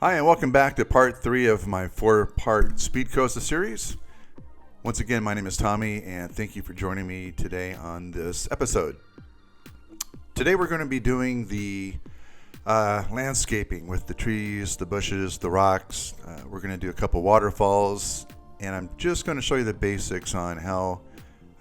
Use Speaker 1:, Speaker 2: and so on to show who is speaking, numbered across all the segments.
Speaker 1: Hi, and welcome back to part 3 of my 4-part Speed Coaster series. Once again, my name is Tommy, and thank you for joining me today on this episode. Today we're going to be doing the landscaping with the trees, the bushes, the rocks. We're going to do a couple waterfalls, and I'm just going to show you the basics on how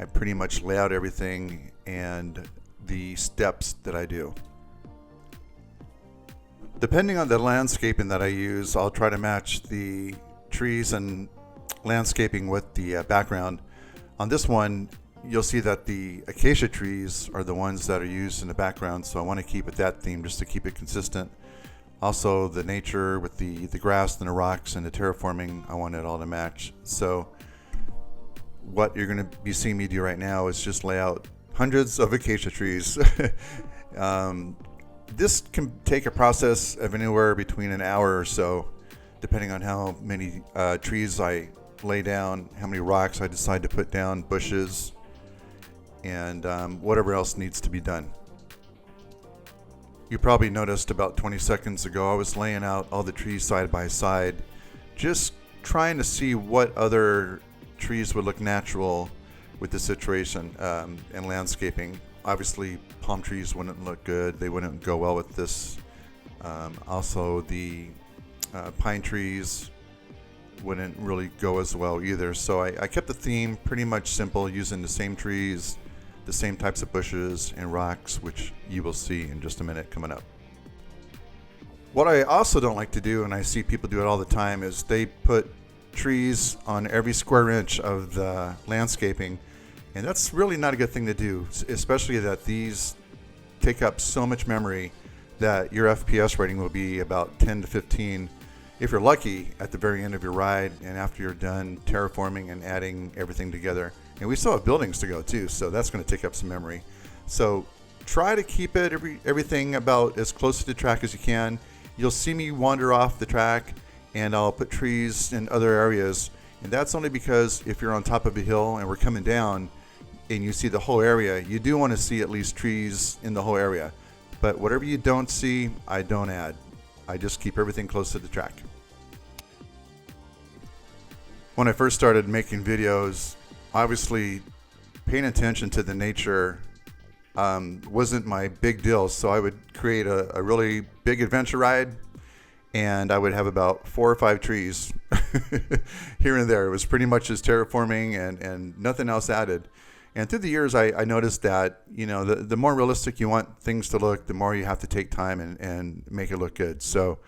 Speaker 1: I pretty much lay out everything and the steps that I do. Depending on the landscaping that I use, I'll try to match the trees and landscaping with the background. On this one, you'll see that the acacia trees are the ones that are used in the background, so I want to keep it that theme just to keep it consistent. Also, the nature with the grass and the rocks and the terraforming, I want it all to match. So what you're going to be seeing me do right now is just lay out hundreds of acacia trees. This can take a process of anywhere between an hour or so, depending on how many trees I lay down, how many rocks I decide to put down, bushes, and whatever else needs to be done. You probably noticed about 20 seconds ago I was laying out all the trees side by side, just trying to see what other trees would look natural with the situation and landscaping. Obviously, palm trees wouldn't look good. They wouldn't go well with this. Also, the pine trees wouldn't really go as well either. So I kept the theme pretty much simple, using the same trees, the same types of bushes and rocks, which you will see in just a minute coming up. What I also don't like to do, and I see people do it all the time, is they put trees on every square inch of the landscaping. And that's really not a good thing to do, especially that these take up so much memory that your FPS rating will be about 10 to 15 if you're lucky at the very end of your ride and after you're done terraforming and adding everything together. And we still have buildings to go too, so that's going to take up some memory. So try to keep it everything about as close to the track as you can. You'll see me wander off the track and I'll put trees in other areas. And that's only because if you're on top of a hill and we're coming down, and you see the whole area, you do want to see at least trees in the whole area. But whatever you don't see, I don't add. I just keep everything close to the track. When I first started making videos, obviously paying attention to the nature wasn't my big deal. So I would create a really big adventure ride, and I would have about 4 or 5 trees here and there. It was pretty much just terraforming and nothing else added. And through the years, I noticed that, the more realistic you want things to look, the more you have to take time and make it look good. So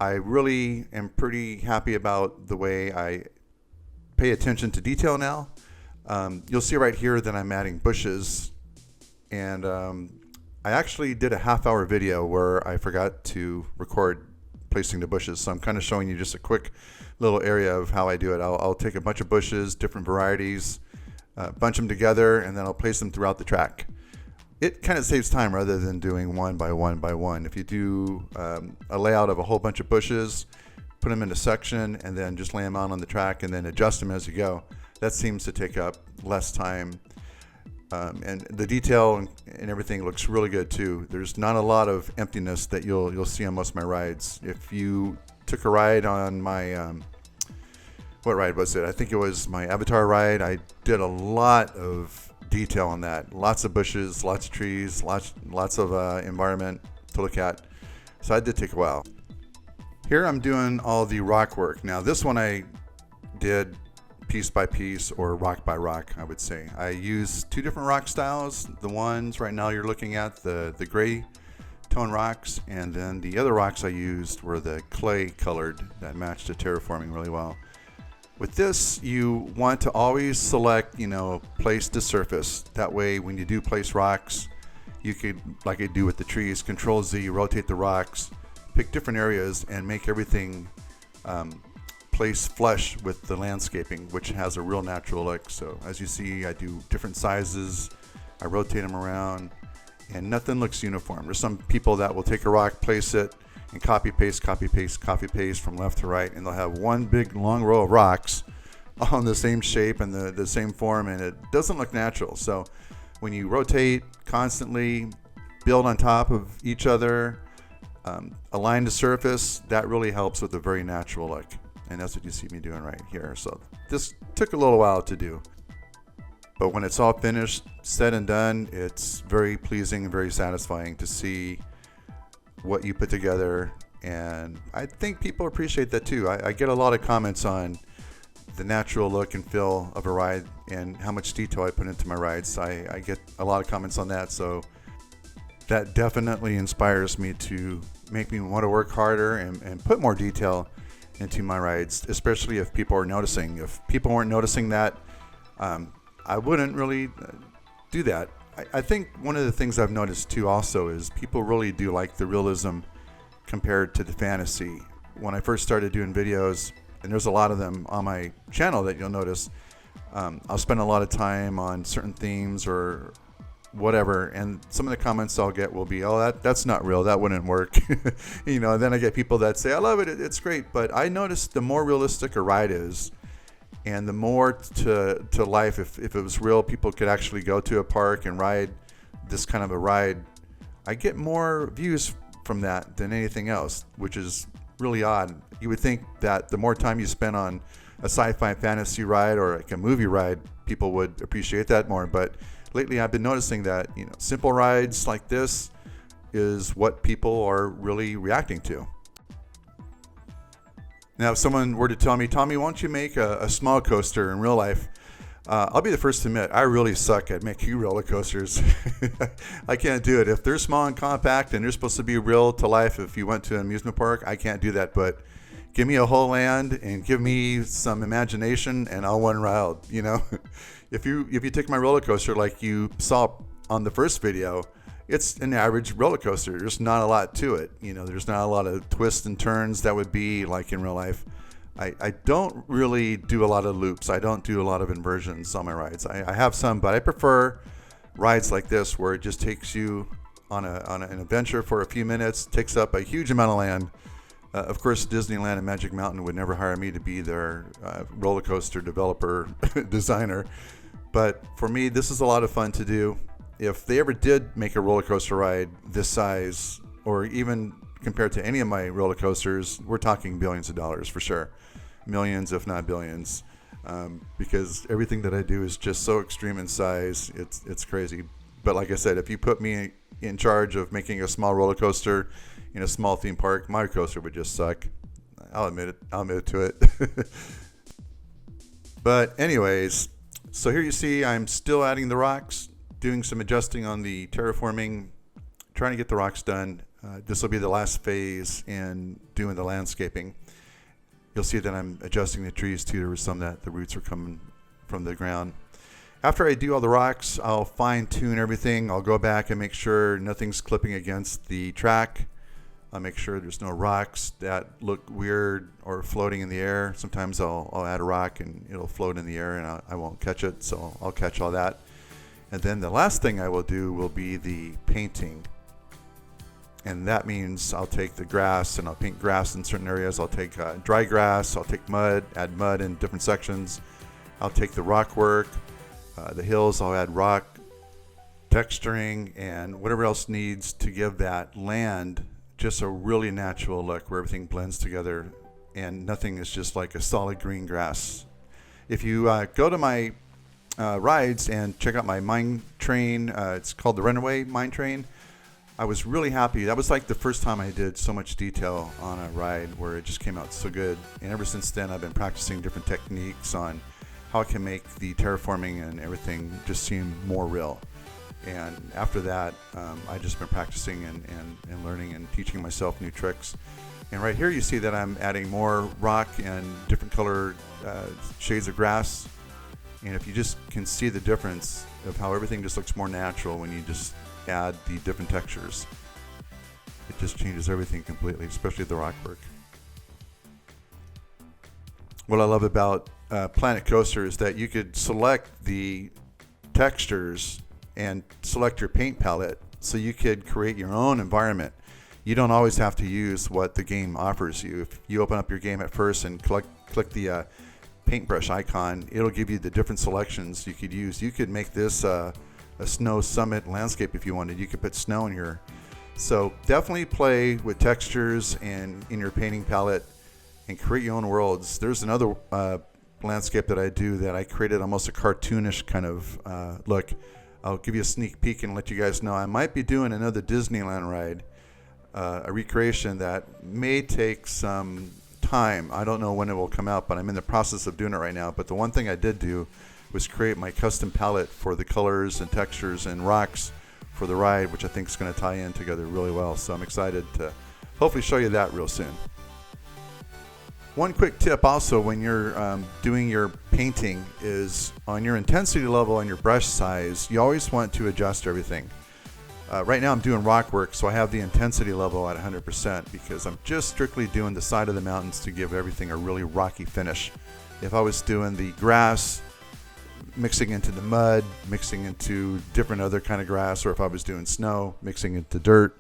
Speaker 1: I really am pretty happy about the way I pay attention to detail now. You'll see right here that I'm adding bushes. And I actually did a half-hour video where I forgot to record placing the bushes. So I'm kind of showing you just a quick little area of how I do it. I'll take a bunch of bushes, different varieties, bunch them together, and then I'll place them throughout the track. It kind of saves time rather than doing one by one by one. If you do a layout of a whole bunch of bushes, put them in a section, and then just lay them out on the track and then adjust them as you go, that seems to take up less time. And the detail and everything looks really good too. There's not a lot of emptiness that you'll see on most of my rides. If you took a ride on my what ride was it? I think it was my Avatar ride. I did a lot of detail on that. Lots of bushes, lots of trees, lots of environment to look at. So it did take a while. Here I'm doing all the rock work. Now this one I did piece by piece, or rock by rock, I would say. I used 2 different rock styles. The ones right now you're looking at, the gray tone rocks, and then the other rocks I used were the clay colored that matched the terraforming really well. With this, you want to always select, place to surface. That way, when you do place rocks, you could, like I do with the trees, Control Z, rotate the rocks, pick different areas, and make everything place flush with the landscaping, which has a real natural look. So as you see, I do different sizes, I rotate them around, and nothing looks uniform. There's some people that will take a rock, place it, and copy paste from left to right, and they'll have one big long row of rocks on the same shape and the same form, and it doesn't look natural. So when you rotate constantly, build on top of each other, align the surface. That really helps with a very natural look. And that's what you see me doing right here. So this took a little while to do. But when it's all finished, said and done, it's very pleasing and very satisfying to see what you put together. And I think people appreciate that too. I get a lot of comments on the natural look and feel of a ride and how much detail I put into my rides. I get a lot of comments on that. So that definitely inspires me to make me want to work harder and put more detail into my rides, especially if people are noticing. If people weren't noticing that, I wouldn't really do that. I think one of the things I've noticed too also is people really do like the realism compared to the fantasy. When I first started doing videos, and there's a lot of them on my channel that you'll notice, I'll spend a lot of time on certain themes or whatever, and some of the comments I'll get will be, oh, that's not real, that wouldn't work. You know, and then I get people that say, I love it, it's great. But I noticed the more realistic a ride is, and the more to life, if it was real, people could actually go to a park and ride this kind of a ride, I get more views from that than anything else, which is really odd. You would think that the more time you spend on a sci-fi fantasy ride or like a movie ride, people would appreciate that more. But lately I've been noticing that, you know, simple rides like this is what people are really reacting to. Now, if someone were to tell me, Tommy, why don't you make a small coaster in real life? I'll be the first to admit, I really suck at making roller coasters. I can't do it. If they're small and compact and they're supposed to be real to life, if you went to an amusement park, I can't do that. But give me a whole land and give me some imagination and I'll run wild, you know? If you take my roller coaster like you saw on the first video, it's an average roller coaster. There's not a lot to it. You know, there's not a lot of twists and turns that would be like in real life. I don't really do a lot of loops. I don't do a lot of inversions on my rides. I have some, but I prefer rides like this where it just takes you on an adventure for a few minutes, takes up a huge amount of land. Of course, Disneyland and Magic Mountain would never hire me to be their roller coaster developer designer. But for me, this is a lot of fun to do. If they ever did make a roller coaster ride this size, or even compared to any of my roller coasters, we're talking billions of dollars for sure. Millions, if not billions. Because everything that I do is just so extreme in size, it's crazy. But like I said, if you put me in charge of making a small roller coaster in a small theme park, my coaster would just suck. I'll admit to it. But anyways, so here you see I'm still adding the rocks, doing some adjusting on the terraforming, trying to get the rocks done. This will be the last phase in doing the landscaping. You'll see that I'm adjusting the trees too. There was some that the roots are coming from the ground. After I do all the rocks, I'll fine tune everything. I'll go back and make sure nothing's clipping against the track. I'll make sure there's no rocks that look weird or floating in the air. Sometimes I'll add a rock and it'll float in the air and I won't catch it, so I'll catch all that. And then the last thing I will do will be the painting. And that means I'll take the grass and I'll paint grass in certain areas. I'll take dry grass, I'll take mud, add mud in different sections. I'll take the rock work, the hills, I'll add rock, texturing, and whatever else needs to give that land just a really natural look where everything blends together and nothing is just like a solid green grass. If you go to my rides and check out my mine train, it's called the Runaway Mine Train. I was really happy. That was like the first time I did so much detail on a ride where it just came out so good. And ever since then, I've been practicing different techniques on how I can make the terraforming and everything just seem more real. And after that, I've just been practicing and learning and teaching myself new tricks. And right here you see that I'm adding more rock and different colored shades of grass. And if you just can see the difference of how everything just looks more natural when you just add the different textures, it just changes everything completely, especially the rock work. What I love about Planet Coaster is that you could select the textures and select your paint palette so you could create your own environment. You don't always have to use what the game offers you. If you open up your game at first and click the paintbrush icon, it'll give you the different selections you could use. You could make this a snow summit landscape if you wanted. You could put snow in your So definitely play with textures and in your painting palette and create your own worlds. There's another landscape that I do that I created almost a cartoonish kind of look. I'll give you a sneak peek and let you guys know I might be doing another Disneyland ride, a recreation that may take some time. I don't know when it will come out, but I'm in the process of doing it right now. But the one thing I did do was create my custom palette for the colors and textures and rocks for the ride, which I think is going to tie in together really well. So I'm excited to hopefully show you that real soon. One quick tip also when you're doing your painting is on your intensity level and your brush size, you always want to adjust everything. Right now I'm doing rock work, so I have the intensity level at 100% because I'm just strictly doing the side of the mountains to give everything a really rocky finish. If I was doing the grass, mixing into the mud, mixing into different other kind of grass, or if I was doing snow, mixing into dirt,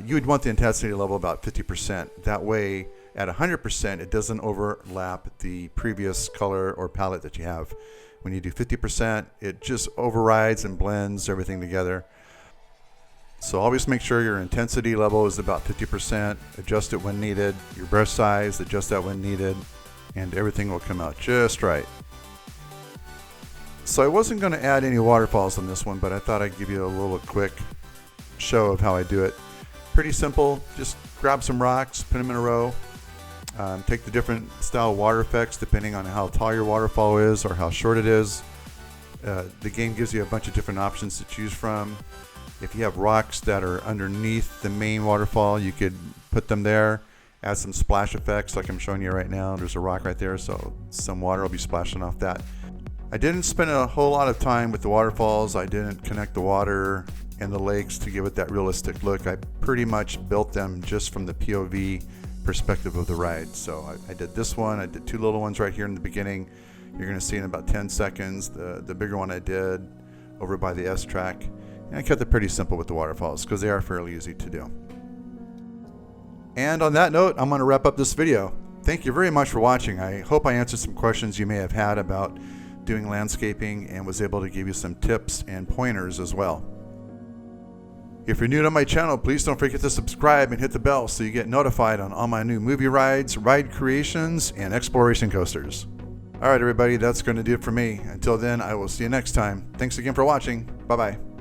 Speaker 1: you would want the intensity level about 50%. That way, at 100%, it doesn't overlap the previous color or palette that you have. When you do 50%, it just overrides and blends everything together. So always make sure your intensity level is about 50%. Adjust it when needed. Your brush size, adjust that when needed, and everything will come out just right. So I wasn't going to add any waterfalls on this one, but I thought I'd give you a little quick show of how I do it. Pretty simple. Just grab some rocks, put them in a row. Take the different style water effects depending on how tall your waterfall is or how short it is. The game gives you a bunch of different options to choose from. If you have rocks that are underneath the main waterfall, you could put them there. Add some splash effects like I'm showing you right now. There's a rock right there, so some water will be splashing off that. I didn't spend a whole lot of time with the waterfalls. I didn't connect the water and the lakes to give it that realistic look. I pretty much built them just from the POV perspective of the ride. So I did this one. I did two little ones right here in the beginning. You're going to see in about 10 seconds. The bigger one I did over by the S track. And I kept it pretty simple with the waterfalls because they are fairly easy to do. And on that note, I'm going to wrap up this video. Thank you very much for watching. I hope I answered some questions you may have had about doing landscaping and was able to give you some tips and pointers as well. If you're new to my channel, please don't forget to subscribe and hit the bell so you get notified on all my new movie rides, ride creations, and exploration coasters. Alright everybody, that's going to do it for me. Until then, I will see you next time. Thanks again for watching. Bye-bye.